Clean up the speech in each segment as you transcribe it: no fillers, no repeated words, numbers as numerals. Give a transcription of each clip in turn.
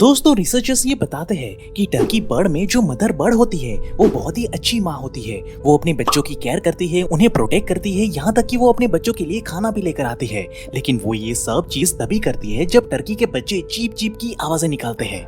दोस्तों रिसर्चर्स ये बताते हैं कि टर्की बर्ड में जो मदर बर्ड होती है वो बहुत ही अच्छी माँ होती है। वो अपने बच्चों की केयर करती है, उन्हें प्रोटेक्ट करती है, यहाँ तक कि वो अपने बच्चों के लिए खाना भी लेकर आती है। लेकिन वो ये सब चीज तभी करती है जब टर्की के बच्चे चीप चीप की आवाजें निकालते हैं।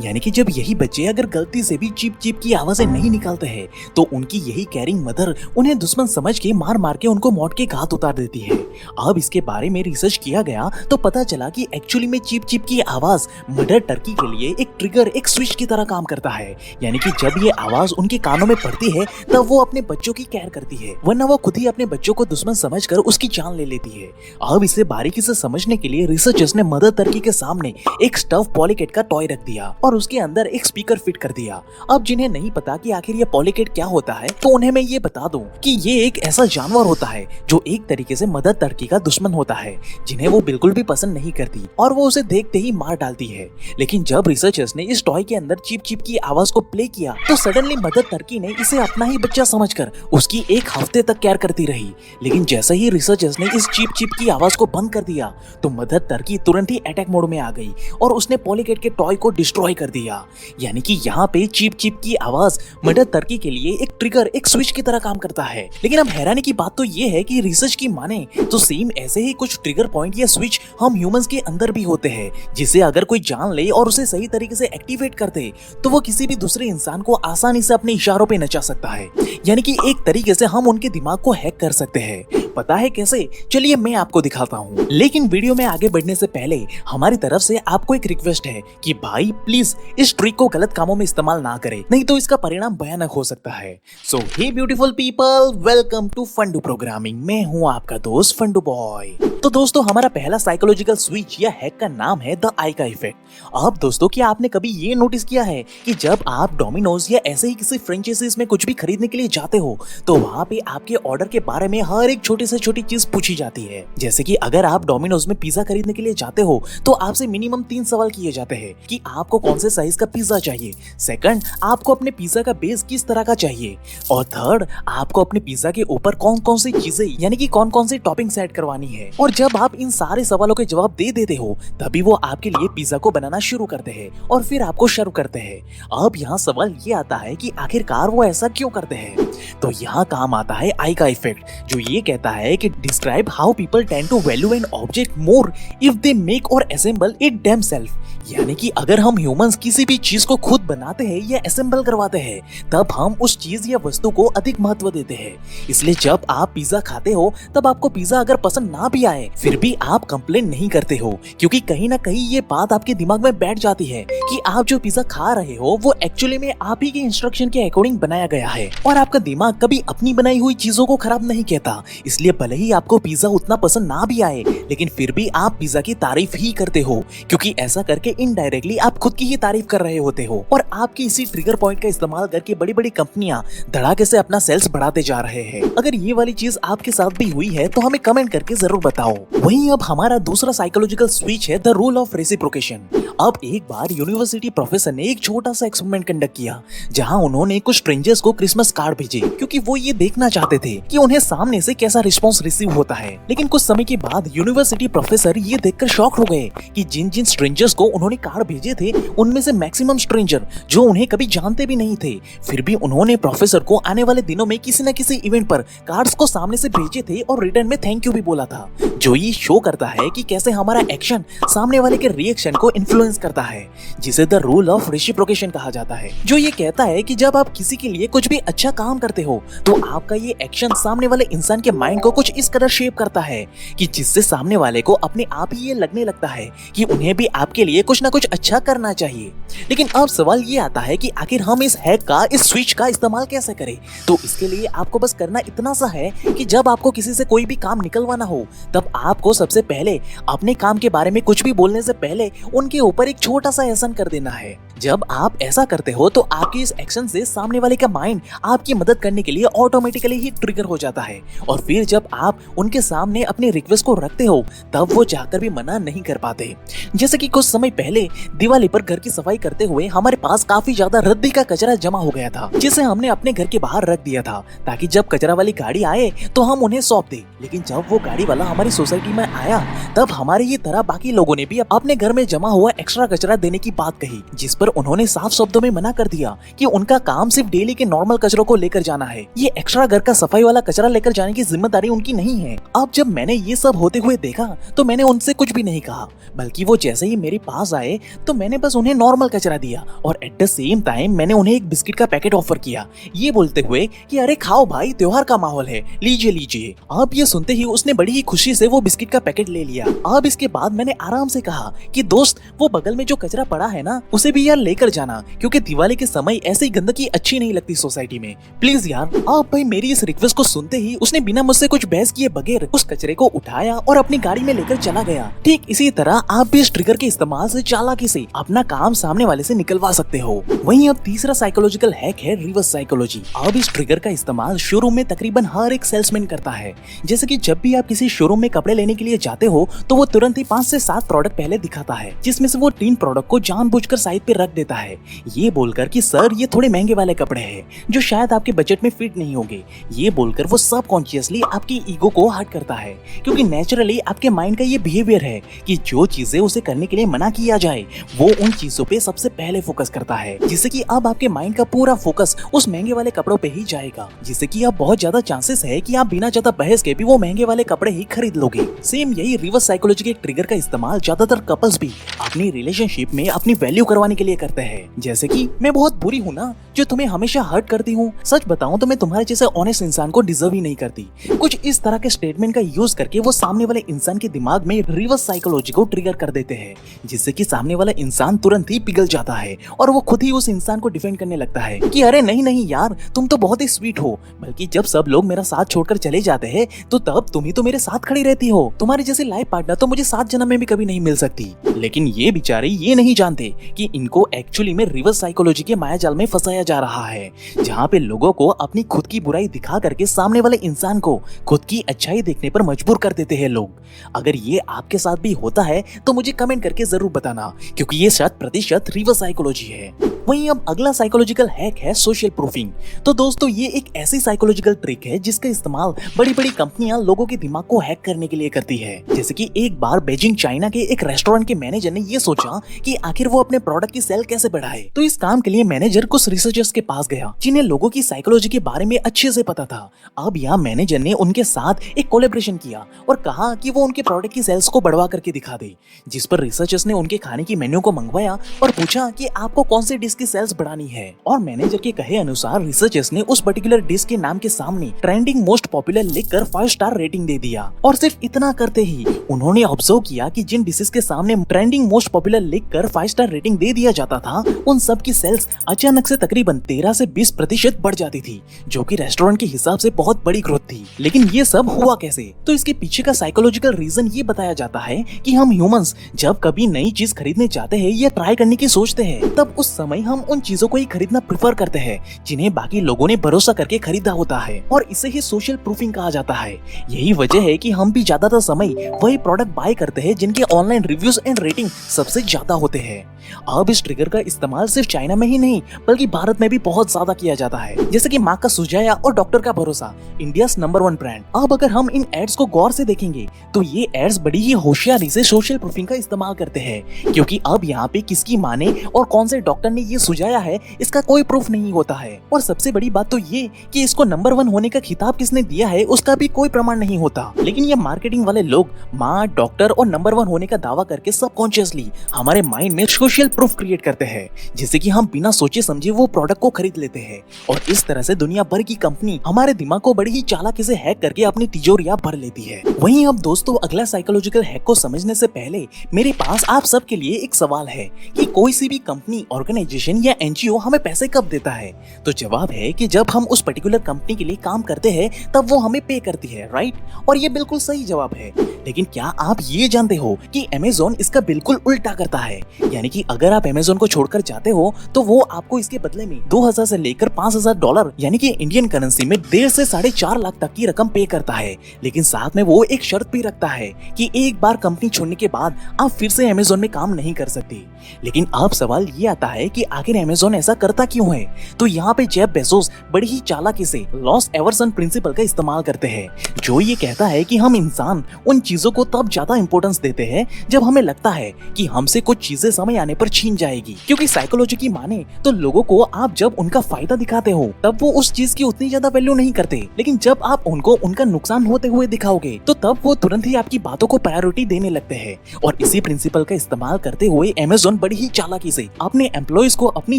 यानी कि जब यही बच्चे अगर गलती से भी चीप चीप की आवाजें नहीं निकालते हैं तो उनकी यही केयरिंग मदर उन्हें दुश्मन समझ के मार मार के उनको मौत के घाट उतार देती है। अब इसके बारे में रिसर्च किया गया तो पता चला कि एक्चुअली में चीप चीप की आवाज मदर टर्की के लिए एक ट्रिगर, एक स्विच की तरह काम करता है। यानी कि जब ये आवाज उनके कानों में पड़ती है तब वो अपने बच्चों की केयर करती है, वरना वो खुद ही अपने बच्चों को दुश्मन समझकर उसकी जान ले लेती है। अब इसे बारीकी से समझने के लिए रिसर्चर्स ने मदर टर्की के सामने एक स्टफ पॉलीकेट का टॉय रख दिया और उसके अंदर एक स्पीकर फिट कर दिया। अब जिन्हें नहीं पता कि आखिर ये पॉलीकेट क्या होता है तो उन्हें मैं ये बता दूं कि ये एक ऐसा जानवर होता है जो एक तरीके से मदर टर्की का दुश्मन होता है, जिन्हें वो बिल्कुल भी पसंद नहीं करती और वो उसे देखते ही मार डालती है। लेकिन जब रिसर्चर्स ने इस टॉय के अंदर चीप चीप की आवाज को प्ले किया तो सडनली मदर टर्की ने इसे अपना ही बच्चा समझकर उसकी एक हफ्ते तक केयर करती रही। लेकिन जैसे ही रिसर्चर्स ने इस चीप चीप की आवाज को बंद कर दिया तो मदर टर्की तुरंत ही अटैक मोड में आ गई और उसने पॉलीकेट के टॉय को डिस्ट्रॉय कर दिया। यानी कि यहाँ पे चीप चीप की आवाज मदर टर्की के लिए एक ट्रिगर, एक स्विच की तरह काम करता है। लेकिन अब हैरानी की बात तो ये है कि रिसर्च की माने तो सेम ऐसे ही कुछ ट्रिगर पॉइंट या स्विच हम ह्यूमंस के अंदर भी होते हैं, जिसे अगर कोई जान ले और उसे सही तरीके से एक्टिवेट कर दे तो वो किसी भी दूसरे इंसान को आसानी से अपने इशारों पे नचा सकता है। यानी कि एक तरीके से हम उनके दिमाग को हैक कर सकते हैं। पता है कैसे? चलिए मैं आपको दिखाता हूँ। लेकिन वीडियो में आगे बढ़ने से पहले हमारी तरफ से आपको एक रिक्वेस्ट है कि भाई प्लीज इस ट्रिक को गलत कामों में इस्तेमाल ना करें, नहीं तो इसका परिणाम भयानक हो सकता है। So hey beautiful people, welcome to Fundoo programming. मैं हूँ आपका दोस्त फंडू बॉय। तो दोस्तों हमारा पहला साइकोलॉजिकल स्विच या हैक का नाम है द आइका इफेक्ट। अब दोस्तों क्या आपने कभी ये नोटिस किया है कि जब आप डोमिनोज या ऐसे ही किसी फ्रेंचाइजीज में कुछ भी खरीदने के लिए जाते हो तो वहाँ पे आपके ऑर्डर के बारे में हर एक छोटी से छोटी चीज पूछी जाती है। जैसे कि अगर आप डोमिनोज में पिज्जा खरीदने के लिए जाते हो तो आपसे मिनिमम 3 सवाल किए जाते हैं कि आपको कौन से साइज का पिज्जा चाहिए, सेकंड आपको अपने पिज्जा का बेस किस तरह का चाहिए, और थर्ड आपको अपने पिज्जा के ऊपर कौन कौन सी चीजें यानी कि कौन कौन सी टॉपिंग्स ऐड करवानी है। और जब आप इन सारे सवालों के जवाब दे देते हो तभी वो आपके लिए पिज्जा को बनाना शुरू करते हैं और फिर आपको सर्व करते हैं। अब यहाँ सवाल ये आता है कि आखिरकार वो ऐसा क्यों करते हैं? तो यहाँ काम आता है आइका इफेक्ट, जो ये कहता है कि describe how people tend to value an object more if they make और असेंबल इट देमसेल्फ। यानी कि अगर हम ह्यूमंस किसी भी चीज को खुद बनाते हैं या असेंबल करवाते हैं तब हम उस चीज या वस्तु को अधिक महत्व देते हैं। इसलिए जब आप पिज्जा खाते हो तब आपको पिज्जा अगर पसंद ना भी आए फिर भी आप कंप्लेन नहीं करते हो, क्योंकि कहीं ना कहीं ये बात आपके दिमाग में बैठ जाती है कि आप जो पिज्जा खा रहे हो वो एक्चुअली में आप ही के इंस्ट्रक्शन के अकॉर्डिंग बनाया गया है और आपका दिमाग कभी अपनी बनाई हुई चीजों को खराब नहीं कहता। इसलिए भले ही आपको पिज्जा उतना पसंद ना भी आए लेकिन फिर भी आप पिज्जा की तारीफ ही करते हो, क्योंकि ऐसा करके इनडायरेक्टली आप खुद की ही तारीफ कर रहे होते हो। और आपकी इसी ट्रिगर पॉइंट का इस्तेमाल करके बड़ी बड़ी कंपनियां धड़ाके से अपना सेल्स बढ़ाते जा रहे हैं। अगर ये वाली चीज आपके साथ भी हुई है तो हमें कमेंट करके जरूर बताओ। वहीं अब हमारा दूसरा साइकोलॉजिकल स्विच है द रूल ऑफ रेसिप्रोकेशन। अब एक बार यूनिवर्सिटी प्रोफेसर ने एक छोटा सा एक्सपेरिमेंट कंडक्ट किया जहां उन्होंने कुछ स्ट्रेंजर्स को क्रिसमस कार्ड भेजे, क्योंकि वो ये देखना चाहते थे कि उन्हें सामने से कैसा रिस्पांस रिसीव होता है। लेकिन कुछ समय के बाद यूनिवर्सिटी प्रोफेसर ये देखकर शॉक हो गए कि जिन जिन स्ट्रेंजर्स को उन्होंने कार्ड भेजे थे उनमें से मैक्सिमम स्ट्रेंजर जो उन्हें कभी जानते भी नहीं थे, फिर भी उन्होंने प्रोफेसर को आने वाले दिनों में किसी न किसी इवेंट पर कार्ड्स को सामने से भेजे थे और रिटर्न में थैंक यू भी बोला था, जो ये शो करता है कि कैसे हमारा एक्शन सामने वाले के रिएक्शन को इन्फ्लुएंस करता है, जिसे द रूल ऑफ रेसिप्रोकेशन कहा जाता है। जो ये कहता है कि जब आप किसी के लिए कुछ भी अच्छा काम करते हो तो आपका ये एक्शन सामने वाले इंसान के माइंड को कुछ इस कदर शेप करता है कि जिससे सामने वाले को अपने आप ही ये लगने लगता है कि उन्हें भी आपके लिए कुछ ना कुछ अच्छा करना चाहिए। लेकिन अब सवाल ये आता है कि आखिर हम इस हैक का, इस स्विच का इस्तेमाल कैसे करें? तो इसके लिए आपको बस करना इतना सा है कि जब आपको किसी से कोई भी काम निकलवाना हो तब आपको सबसे पहले अपने काम के बारे में कुछ भी बोलने से पहले उनके ऊपर एक छोटा सा एहसान कर देना है। जब आप ऐसा करते हो तो आपके इस एक्शन से सामने वाले का माइंड आपकी मदद करने के लिए ऑटोमेटिकली ही ट्रिगर हो जाता है और फिर जब आप उनके सामने अपनी रिक्वेस्ट को रखते हो तब वो चाहकर भी मना नहीं कर पाते। जैसे कि कुछ समय पहले दिवाली पर घर की सफाई करते हुए हमारे पास काफी ज्यादा रद्दी का कचरा जमा हो गया था, जिसे हमने अपने घर के बाहर रख दिया था ताकि जब कचरा वाली गाड़ी आए तो हम उन्हें सौंप दे। लेकिन जब वो गाड़ी वाला हमारी सोसाइटी में आया तब हमारी ही तरह बाकी लोगों ने भी अपने घर में जमा हुआ एक्स्ट्रा कचरा देने की बात कही, जिस पर उन्होंने साफ शब्दों में मना कर दिया कि उनका काम सिर्फ डेली के नॉर्मल कचरों को लेकर जाना है, ये एक्स्ट्रा घर का सफाई वाला कचरा लेकर जाने की जिम्मेदारी उनकी नहीं है। अब जब मैंने ये सब होते हुए देखा तो मैंने उनसे कुछ भी नहीं कहा, बल्कि वो जैसे ही मेरे पास आए तो मैंने बस उन्हें नॉर्मल कचरा दिया और एट द सेम टाइम मैंने उन्हें एक बिस्किट का पैकेट ऑफर किया, ये बोलते हुए कि अरे खाओ भाई, त्योहार का माहौल है, लीजिए लीजिए। अब ये सुनते ही उसने बड़ी ही खुशी से वो बिस्किट का पैकेट ले लिया। अब इसके बाद मैंने आराम से कहा कि दोस्त, वो बगल में जो कचरा पड़ा है ना, उसे भी यार लेकर जाना, क्योंकि दिवाली के समय ऐसी गंदगी अच्छी नहीं लगती सोसाइटी में, प्लीज यार। अब भाई मेरी इस रिक्वेस्ट को सुनते ही उसने बिना मुझसे कुछ बहस किए बगैर उस कचरे को उठाया और अपनी गाड़ी में लेकर चला गया। ठीक इसी तरह आप भी इस ट्रिगर के इस्तेमाल से चालाकी से अपना काम सामने वाले से निकलवा सकते हो। वहीं अब तीसरा साइकोलॉजिकल हैक है रिवर्स साइकोलॉजी। अब इस ट्रिगर का इस्तेमाल शोरूम में तकरीबन हर एक सेल्समैन करता है। जैसे कि जब भी आप किसी शोरूम में कपड़े लेने के लिए जाते हो तो वो तुरंत ही 5 से 7 प्रोडक्ट पहले दिखाता है, जिसमें से वो 3 प्रोडक्ट को जानबूझकर साइड पे रख देता है, ये बोलकर कि सर ये थोड़े महंगे वाले कपड़े हैं जो शायद आपके बजट में फिट नहीं होंगे। ये बोलकर वो सबकॉन्शियसली आपकी ईगो को हर्ट करता है, क्योंकि नेचुरली आपके माइंड का ये बिहेवियर है कि जो चीजें उसे करने के लिए मना किया जाए वो उन चीजों पे सबसे पहले फोकस करता है, जिससे कि अब आपके माइंड का पूरा फोकस उस महंगे वाले कपड़ों पे ही जाएगा, जिससे कि अब बहुत ज्यादा चांसेस है कि आप बिना ज्यादा बहस के भी वो महंगे वाले कपड़े ही खरीद लोगे। सेम यही रिवर्स साइकोलॉजी के ट्रिगर का इस्तेमाल ज्यादातर कपल्स भी अपनी रिलेशनशिप में अपनी वैल्यू करवाने के लिए करते हैं। जैसे कि मैं बहुत बुरी हूँ ना जो तुम्हें हमेशा हर्ट करती हूँ, सच बताऊं तो मैं तुम्हारे जैसे ऑनेस्ट इंसान को डिजर्व ही नहीं करती। कुछ इस तरह के स्टेटमेंट का यूज करके वो सामने वाले इंसान के दिमाग में रिवर्स साइकोलॉजी को ट्रिगर कर देते हैं, जिससे कि सामने वाला इंसान तुरंत ही पिघल जाता है और वो खुद ही उस इंसान को डिफेंड करने लगता है कि अरे नहीं नहीं यार, तुम तो बहुत ही स्वीट हो, बल्कि जब सब लोग मेरा साथ छोड़कर चले जाते हैं तो तब तुम ही तो मेरे साथ खड़ी रहती हो, तुम्हारी जैसी लाइफ पार्टनर तो मुझे 7 जन्म में भी कभी नहीं मिल सकती। लेकिन ये बेचारे ये नहीं जानते कि इनको एक्चुअली में रिवर्स साइकोलॉजी के मायाजाल में फंसाया जा रहा है, जहाँ पे लोगों को अपनी खुद की बुराई दिखा करके सामने वाले इंसान को खुद की अच्छाई देखने पर मजबूर कर देते हैं लोग। अगर ये आपके साथ भी होता है तो मुझे कमेंट करके जरूर बताना, क्योंकि ये 100% रिवर्स साइकोलॉजी है। वहीं अब अगला साइकोलॉजिकल हैक है सोशल प्रूफिंग। तो दोस्तों ये एक ऐसी साइकोलॉजिकल ट्रिक है जिसका इस्तेमाल बड़ी बड़ी कंपनियां लोगों के दिमाग को हैक करने के लिए करती है। जैसे कि एक बार बीजिंग चाइना के एक रेस्टोरेंट के मैनेजर ने ये सोचा कि आखिर वो अपने प्रोडक्ट की सेल कैसे बढ़ाए। तो इस काम के लिए मैनेजर कुछ रिसर्चर्स के पास गया जिन्हें लोगों की साइकोलॉजी के बारे में अच्छे से पता था। अब यहाँ मैनेजर ने उनके साथ एक कोलैबोरेशन किया और कहा कि वो उनके प्रोडक्ट की सेल्स को बढ़वा करके दिखा दे, जिस पर रिसर्चर्स ने उनके खाने की मेन्यू को मंगवाया और पूछा कि आपको कौन सी डिश की सेल्स बढ़ानी है। और मैनेजर के कहे अनुसार रिसर्चर्स ने उस पर्टिकुलर डिश के नाम के सामने ट्रेंडिंग मोस्ट पॉपुलर लिखकर 5 स्टार रेटिंग दे दिया। और सिर्फ इतना करते ही उन्होंने ऑब्जर्व किया कि जिन डिशेस के सामने ट्रेंडिंग मोस्ट पॉपुलर लिखकर 5 स्टार रेटिंग दे दिया जाता था उन सब की सेल्स अचानक से तकरीबन 13 से 20% बढ़ जाती थी, जो कि रेस्टोरेंट के हिसाब से बहुत बड़ी ग्रोथ थी। लेकिन ये सब हुआ कैसे? तो इसके पीछे का साइकोलॉजिकल रीजन ये बताया जाता है कि हम ह्यूमंस जब कभी नई चीज खरीदने चाहते हैं या ट्राई करने की सोचते हैं तब उस समय हम उन चीजों को ही खरीदना प्रेफर करते हैं जिन्हें बाकी लोगों ने भरोसा करके खरीदा होता है, और इसे ही सोशल प्रूफिंग कहा जाता है। यही वजह है कि हम भी ज्यादातर समय वही प्रोडक्ट बाय करते हैं जिनके ऑनलाइन रिव्यूज एंड रेटिंग सबसे ज्यादा होते हैं। अब इस ट्रिगर का इस्तेमाल सिर्फ चाइना में ही नहीं बल्कि भारत में भी बहुत ज्यादा किया जाता है। जैसे कि माँ का सुझाया और डॉक्टर का भरोसा, इंडिया नंबर 1 ब्रांड। अब अगर हम इन एड्स को गौर से देखेंगे तो ये एड्स बड़ी ही होशियारी से सोशल प्रूफिंग का इस्तेमाल करते हैं, क्योंकि अब यहाँ पे किसकी माने और कौन से डॉक्टर ने ये सुझाया है इसका कोई प्रूफ नहीं होता है। और सबसे बड़ी बात तो ये कि इसको नंबर 1 होने का खिताब किसने दिया है उसका भी कोई प्रमाण नहीं होता। लेकिन ये मार्केटिंग वाले लोग माँ, डॉक्टर और नंबर 1 होने का दावा करके सबकॉन्शियसली हमारे माइंड में सोशल प्रूफ क्रिएट करते हैं, जिससे कि हम बिना सोचे समझे वो प्रोडक्ट को खरीद लेते हैं। और इस तरह से दुनिया भर की कंपनी हमारे दिमाग को बड़ी ही चालाकी से हैक करके अपनी तिजोरियां भर लेती है। वहीं अब दोस्तों अगला साइकोलॉजिकल हैक को समझने से पहले मेरे पास आप सबके लिए एक सवाल है कि कोई सी भी कंपनी, ऑर्गेनाइजेशन या एनजीओ हमें पैसे कब देता है? तो जवाब है कि जब हम उस पर्टिकुलर कंपनी के लिए काम करते हैं तब वो हमें पे करती है, राइट? और ये बिल्कुल सही जवाब है। लेकिन क्या आप ये जानते हो कि अमेज़न इसका बिल्कुल उल्टा करता है? यानी कि अगर आप अमेज़न को छोड़कर जाते हो तो वो आपको इसके बदले में 2000 से लेकर $5000 यानी कि इंडियन करेंसी में 1.5 से 4.5 लाख तक की रकम पे करता है। लेकिन साथ में वो एक शर्त भी रखता है कि एक बार कंपनी छोड़ने के बाद आप फिर से अमेज़न में काम नहीं कर सकते। लेकिन अब सवाल ये आता है कि आखिर अमेज़न ऐसा करता क्यों है? तो यहाँ पे जेफ बेजोस बड़ी ही चालाकी से लॉस एवर्सन प्रिंसिपल का इस्तेमाल करते हैं, जो ये कहता है कि हम इंसान उन चीजों को तब ज्यादा इंपॉर्टेंस देते हैं जब हमें लगता है कि हमसे कुछ चीजें समय आने पर छीन जाएगी। क्योंकि साइकोलॉजी की माने तो लोगों को आप जब उनका फायदा दिखाते हो तब वो उस चीज की उतनी ज्यादा वैल्यू नहीं करते, लेकिन जब आप उनको उनका नुकसान होते हुए दिखाओगे तो तब वो तुरंत ही आपकी बातों को प्रायोरिटी देने लगते हैं। और इसी प्रिंसिपल का इस्तेमाल करते हुए अमेज़न बड़ी ही चालाकी से अपने एम्प्लॉयज को अपनी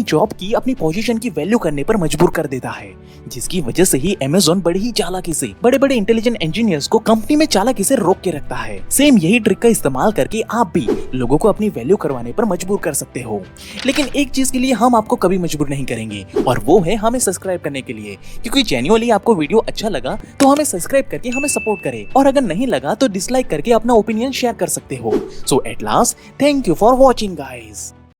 जॉब की, अपनी पोजीशन की वैल्यू करने पर मजबूर कर देता है, जिसकी वजह से ही अमेज़न बड़ी ही चालाकी से बड़े बड़े इंटेलिजेंट इंजीनियर्स को कंपनी में चालाकी से रोक के रखता है। सेम यही ट्रिक का इस्तेमाल करके आप भी लोगों को अपनी वैल्यू करवाने पर मजबूर कर सकते हो। लेकिन एक चीज के लिए हम आपको कभी मजबूर नहीं करेंगे, और वो है हमें सब्सक्राइब करने के लिए। क्योंकि जेन्युइनली आपको वीडियो अच्छा लगा तो हमें सब्सक्राइब करके हमें सपोर्ट करें, और अगर नहीं लगा तो डिसलाइक करके अपना ओपिनियन शेयर कर सकते हो। So at last, thank you for watching guys.